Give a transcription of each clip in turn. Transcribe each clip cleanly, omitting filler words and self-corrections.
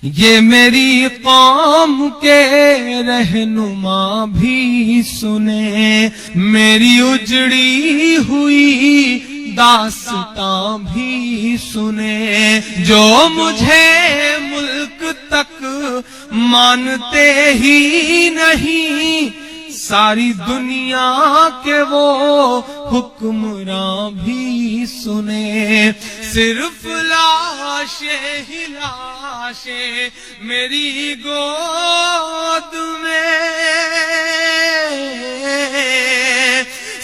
یہ میری قوم کے رہنما بھی سنے، میری اجڑی ہوئی داستاں بھی سنے، جو مجھے ملک تک مانتے ہی نہیں، ساری دنیا کے وہ حکمراں بھی سنے، صرف لاشیں ہی لاشیں میری گود میں،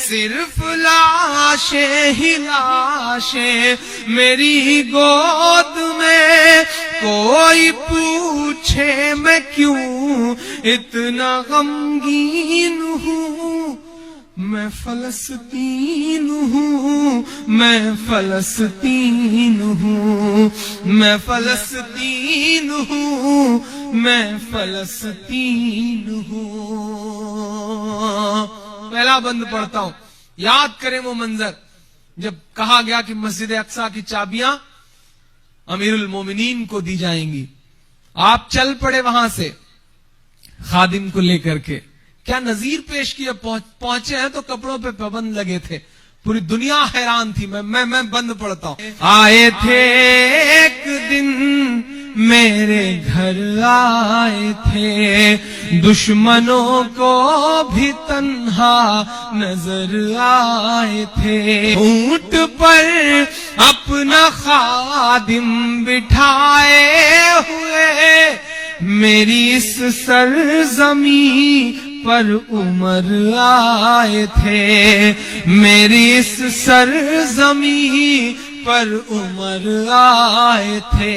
صرف لاشیں ہی لاشیں میری گود میں، کوئی پوچھے میں کیوں اتنا غمگین ہوں، میں فلسطین ہوں، میں فلسطین ہوں، میں فلسطین ہوں، میں فلسطین ہوں۔ پہلا بند پڑھتا ہوں، یاد کریں وہ منظر جب کہا گیا کہ مسجد اقصی کی چابیاں امیر المومنین کو دی جائیں گی، آپ چل پڑے وہاں سے خادم کو لے کر کے، کیا نظیر پیش کیا، پہنچے ہیں تو کپڑوں پہ پابند لگے تھے، پوری دنیا حیران تھی۔ میں بند پڑھتا ہوں، آئے تھے ایک دن میرے گھر آئے تھے، دشمنوں کو بھی تنہا نظر آئے تھے، اونٹ پر اپنا خادم بٹھائے ہوئے، میری اس سرزمین پر عمر آئے تھے، میری اس سرزمین پر عمر آئے تھے،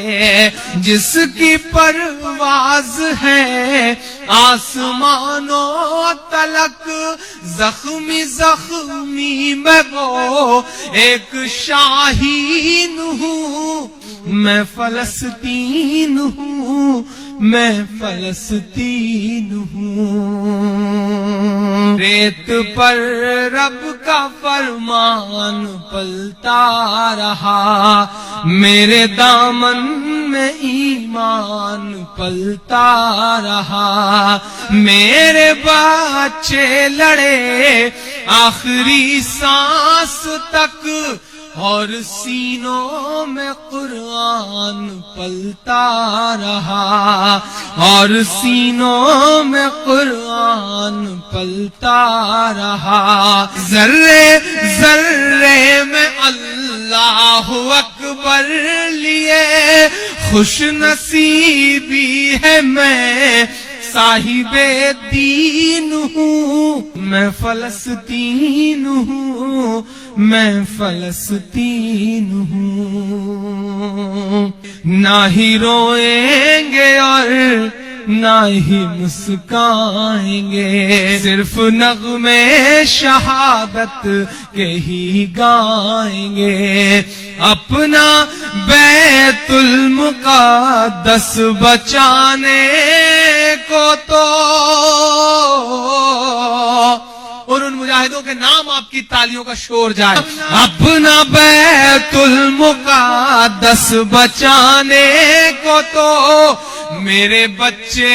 جس کی پرواز ہے آسمانوں تلک، زخمی زخمی میں وہ ایک شاہین ہوں، میں فلسطین ہوں، میں فلسطین ہوں۔ ریت پر رب کا فرمان پلتا رہا، میرے دامن میں ایمان پلتا رہا، میرے بچے لڑے آخری سانس تک، اور سینوں میں قرآن پلتا رہا، اور سینوں میں قرآن پلتا رہا، ذرے ذرے میں اللہ اکبر لیے خوش نصیبی ہے میں صاحب دین ہوں، میں فلسطین ہوں، میں فلسطین ہوں، نہ ہی روئیں گے اور نہ ہی مسکائیں گے، صرف نغمے شہادت کے ہی گائیں گے، اپنا بیت المقدس بچانے کو تو، اور ان مجاہدوں کے نام آپ کی تالیوں کا شور جائے، اپنا بیت المقدس بچانے کو تو میرے بچے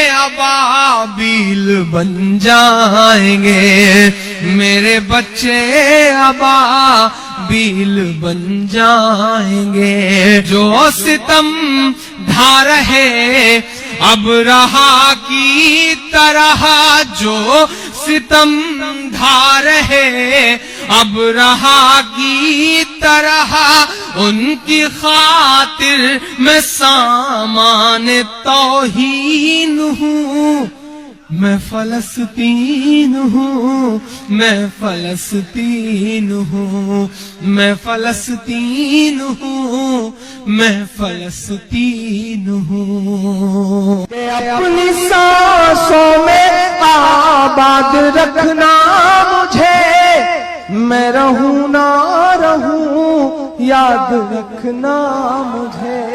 ابابیل بن جائیں گے، میرے بچے ابابیل بن جائیں گے، جو ستم ڈھا رہے اب رہا کی طرح، جو ستم ڈھا رہے اب رہا کی طرح، ان کی خاطر میں سامان توہین ہوں، میں فلسطین ہوں، میں فلسطین ہوں، میں فلسطین ہوں، میں فلسطین ہوں۔ اپنی سانسوں میں آباد رکھنا مجھے، میں رہوں نہ رہوں یاد رکھنا مجھے۔